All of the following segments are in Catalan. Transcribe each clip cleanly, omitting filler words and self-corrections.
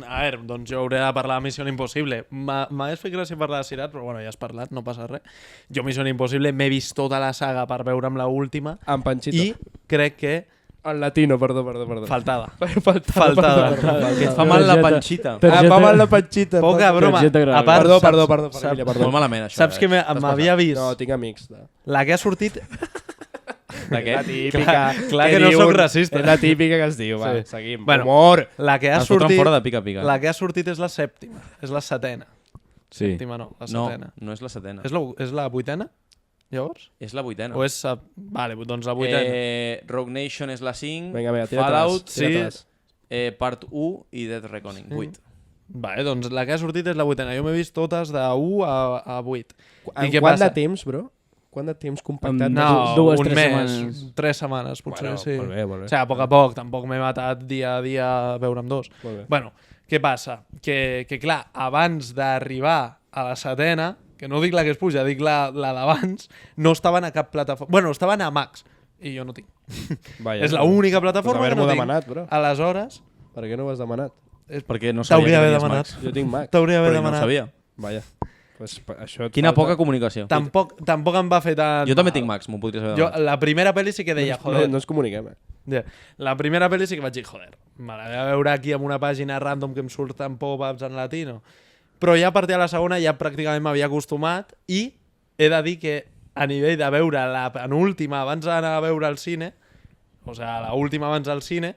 A veure, doncs jo hauré de parlar de Missió Impossible. M'hagués fet gràcia parlar de Sirat, però bueno, ja has parlat, no passa res. Jo Missió Impossible m'he vist tota la saga per veure'm la última En Panchito. i crec que En latino, perdó. faltada. Faltada. Que et fa mal la panxita. Va mal la Panchita. Poca broma. A part, Perdó, saps- família, perdó. Molt malament, això. Saps que m'havia vist? No, tinc amics. La que ha sortit... De què? La típica. Clar que no soc racista. És la típica que es diu, va, Sí. seguim. Bueno, Humor. La que ha Es fotran sortit... fora de pica-pica. La que ha sortit és la sèptima. És la setena. Sí. Sèptima no, la No, setena. no és la setena. És la vuitena, llavors? És la vuitena. O és... Vale, doncs la vuitena. Rogue Nation és la 5, Vinga, Fallout, tira-te-les. Part 1 i Death Reckoning, 8. Vale, doncs la que ha sortit és la vuitena. Jo m'he vist totes de 1 a 8. En què quant passa? de temps, bro? Quant de temps compactat? No, Dues, un 3 mes, setmanes. 3 setmanes, potser, Bueno, sí. molt bé. O sigui, a poc a poc, tampoc m'he matat dia a dia a veure'm dos. Molt bé. Bueno, què passa? Que clar, abans d'arribar a la setena, que no dic la que es puja, dic la d'abans, no estaven a cap plataforma. Bueno, estaven a Max, i jo no tinc. Vaja, És l'única plataforma pues que no haver-m'ho tinc. demanat, bro. Aleshores, Per què no ho has demanat? Perquè no sabia t'hauria que d'haver tenies demanat. Max. Jo tinc Mac. T'hauria d'haver Però no ho demanat. sabia. Vaja. Pues, això et Quina falta. poca comunicació. Tampoc em va fer tant... Jo també tinc Max, m'ho podries haver Jo, demanat. la primera pel·li sí que deia, joder, No ens comuniquem, Ja. La primera pel·li sí que vaig dir, joder, me la vaig veure aquí amb una pàgina random que em surten pop-ups en latino. Però ja a partir de la segona ja pràcticament m'havia acostumat i he de dir que a nivell de veure la penúltima abans d'anar a veure al cine, o sigui, l'última abans al cine,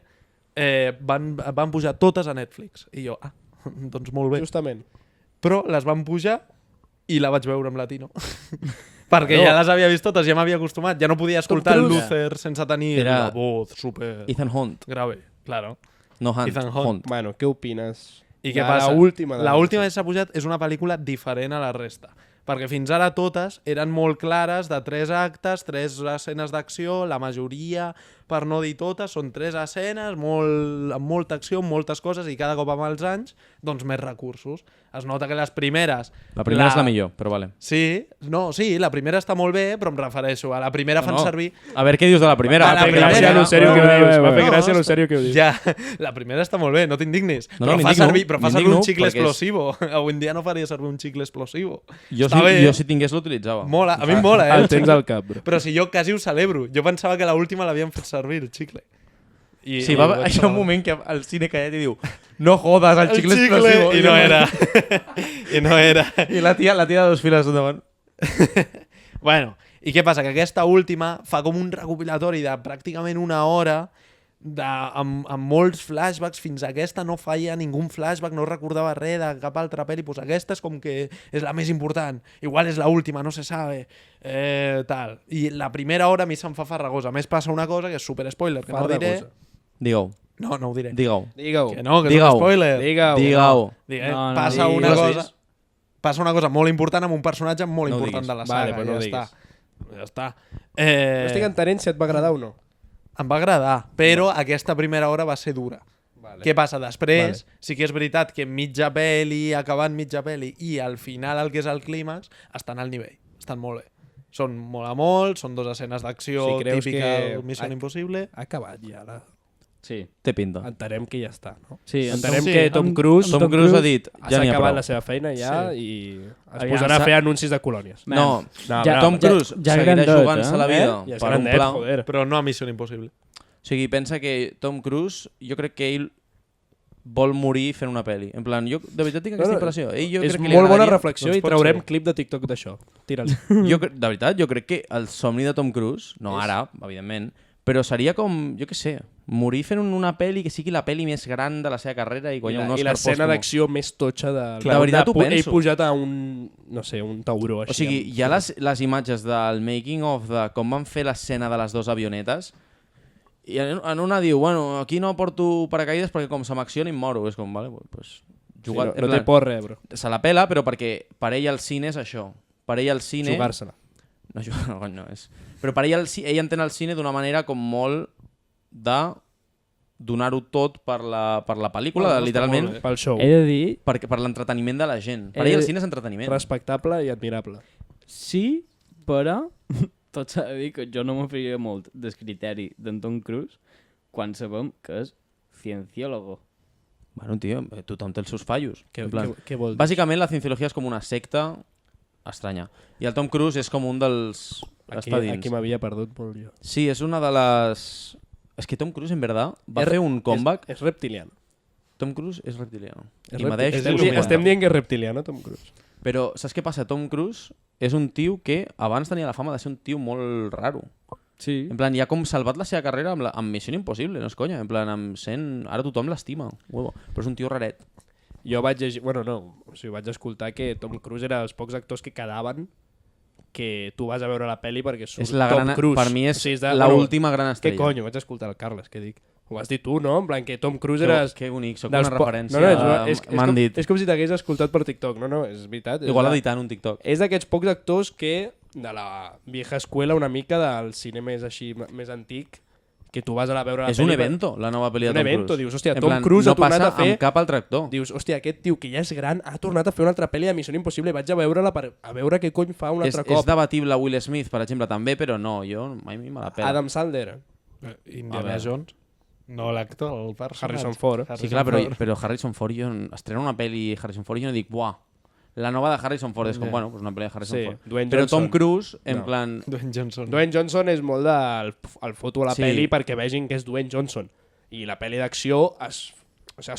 van pujar totes a Netflix. I jo, doncs molt bé. Justament. Però les van pujar i la vaig veure en latino. Perquè ja les havia vist totes, ja m'havia acostumat. Ja no podia escoltar el Cruise. Luther sense tenir Era la voz super Ethan Hunt. grave. Claro. No Hunt, Ethan Hunt. Hunt. Bueno, què opines? I què de passa? L'última. L'última que s'ha pujat és una pel·lícula diferent a la resta. Perquè fins ara totes eren molt clares, de 3 actes, 3 escenes d'acció, la majoria, per no dir totes, són 3 escenes, amb molta acció, amb moltes coses, i cada cop amb els anys, doncs més recursos. Es nota que les primeres... La primera és la millor, però vale. Sí, la primera està molt bé, però em refereixo a la primera fan servir... A veure què dius de la primera. Va, la M'ha fet primera- gràcia lo sèrio que ho dius. M'ha fet No, gràcia lo està- sèrio que ho dius. Ja, la primera està molt bé, no t'indignis. No, però, fa m'indigno, servir, però fa servir m'indigno un xicle perquè és- explosivo. Avui en dia no faria servir un xicle explosivo. Jo, Està bé. jo si tingués l'utilitzava. Mola, a mi em mola, El tens al cap, bro. Però si jo quasi ho celebro. Jo pensava que l'última l'havien fet servir, el xicle. I, Sí, va això un moment que al cine callat i diu no jodes, el xicle explosivo. I no era. I no era. I la tia de 2 files endavant. Bueno, i què passa? Que aquesta última fa com un recopilatori de pràcticament una hora amb molts flashbacks. Fins a aquesta no feia ningú flashback, no recordava res de cap altra pel·li. Pues aquesta és com que és la més important. Igual és la última, no se sabe. Tal. I la primera hora a mi se'm fa farragosa. A més passa una cosa que és super spoiler, que no diré. Digue-ho. No, no ho diré. Digue-ho. Digue-ho. Que no, que és Digue-ho. un spoiler. Digue-ho. No, Passa digues. una No has cosa... Passa una cosa molt important amb un personatge molt No ho important diguis. de la Vale, saga. però no ho ja diguis. està. Ja està. No estic entenent si et va agradar o no. Em va agradar, però aquesta primera hora va ser dura. Vale. Què passa? Després, sí que és veritat que mitja pel·li, acabant mitja pel·li, i al final el que és el clímax, estan al nivell. Estan molt bé. Són molt a molt, són 2 escenes d'acció Si creus típica que- Missió Impossible. Ha acabat ja. Sí. Té pinta. Entenem que ja està, no? Sí, Entenem sí, que Tom Cruise Tom Cruise ha dit ja s'ha n'hi ha acabat prou. la seva feina ja i es Aviam, posarà a s'ha- fer anuncis de colònies. No, Ja- Tom Cruise ja seguirà grandot, jugant-se la vida Ja és per un grandet, pla. joder. Però no a Missió Impossible. O sigui, pensa que Tom Cruise, jo crec que ell vol morir fent una pel·li. En plan, jo de veritat tinc aquesta impressió. Ell, jo És crec que li molt bona agradaria- reflexió Doncs i pot traurem ser. clip de TikTok d'això. Tira'l. De veritat, jo crec que el somni de Tom Cruise, no ara, evidentment, però seria com, jo què sé, morir fent una pel·li que sigui la pel·li més gran de la seva carrera i guanyar un I Oscar l'escena pòstum. d'acció més totxa de... Clar, de veritat ho penso. Ell pujat a un, no sé, un tauró així. O sigui, hi ha les imatges del making of de com van fer l'escena de les 2 avionetes i en una diu, bueno, aquí no porto paracaïdes perquè com se m'acciona i em moro. És com, vale, pues, Sí, jugar, no té por res, bro. se la pela, però perquè per ell el cine és això. Per ell el cine... Jugar-se-la. No, no és. Però per ell entén el cine d'una manera com molt de donar-ho tot per la pel·lícula, literalment, Pel show. He de dir, per l'entreteniment de la gent. Per ell el cine és entreteniment. Respectable i admirable. sí, però tot s'ha de dir que jo no m'ho feia molt del criteri d'en Tom Cruise quan sabem que és cienciólogo. Bueno, tio, tothom té els seus fallos. Què, En plan, què vol dir? bàsicament la cienciología és com una secta estranya. I el Tom Cruise és com un dels... està dins. Aquí m'havia perdut molt jo. Sí, és una de les... És que Tom Cruise, en verdad, va fer un comeback... És reptiliano. Tom Cruise és reptiliano. És I Madeix és té il·luminat. Estem dient que és reptiliano, Tom Cruise. Però saps què passa? Tom Cruise és un tio que abans tenia la fama de ser un tio molt raro. Sí. En plan, ja com salvat la seva carrera amb Missió Impossible, no és conya. En plan, ara tothom l'estima, huevo. Però és un tio raret. Jo vaig llegir... Bueno, no. O sigui, vaig escoltar que Tom Cruise era dels pocs actors que quedaven que tu vas a veure la pel·li perquè surt És la Tom gran, Cruise. per mi és O sigui, de- l'última gran Què estrella. conyo? Vaig escoltar el Carles, què dic? Ho vas dir tu, no? En plan, que Tom Cruise era... Que bonic, sóc dels una po- referència. No, M'han dit. és com si t'hagués escoltat per TikTok. No, és veritat. Igual editant un TikTok. És d'aquests pocs actors que, de la vieja escuela una mica, del cinema és així més antic, que tu vas a veure la És un pel·li... evento, la nova pel·li de Un Tom evento, Cruise. dius, hòstia, En Tom plan, Cruise ha no tornat passa a fer... amb cap altre actor. Dius, hòstia, aquest tio que ja és gran ha tornat a fer una altra pel·li de Missió Impossible, vaig a veure-la per a veure què cony fa un altre És cop. debatible Will Smith, per exemple, també, però no, jo mai me la pela. Adam Sandler, Indiana Jones. No l'actor, el personatge. Harrison Ford. Sí, clar, però Harrison Ford, jo estrena una pel·li Harrison Ford i jo no dic, buah, la nova de Harrison Ford és com, bueno, pues una pel·li de Harrison Sí, Ford. Dwayne Però Johnson. Tom Cruise, en No. plan... Dwayne Johnson. Dwayne Johnson és molt del el foto a la Sí. pel·li perquè vegin que és Dwayne Johnson. I la pel·li d'acció es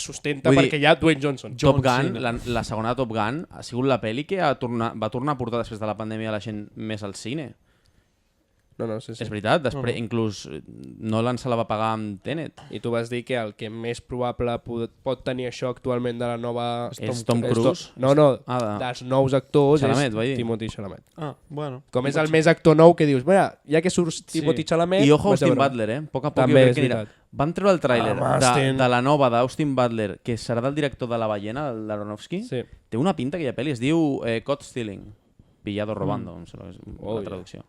sustenta Vull dir, perquè hi ha Dwayne Johnson. Top John Gun, Cena. la segona Top Gun, ha sigut la pel·li que va tornar a portar després de la pandèmia la gent més al cine. No, sí, sí. És veritat, després inclús Nolan se la va pagar amb Tenet. I tu vas dir que el que més probable pot tenir això actualment de la nova... És Tom Cruise. No, Ah, dels nous actors Chalamet, vaig és dir. Timothy Chalamet. Ah, bueno. Com és el més actor nou que dius, mira, ja que surt Timothy Chalamet... I ojo a vaig a Austin veure. Butler, a poc a poc També jo és crec que anirà. veritat. Van treure el tràiler Austin. de la nova d'Austin Butler, que serà del director de La ballena, el d'Aronofsky. Sí. Té una pinta aquella pel·li, es diu Caught Stealing. Pillado robando, em sembla que és Oh, la yeah. traducció.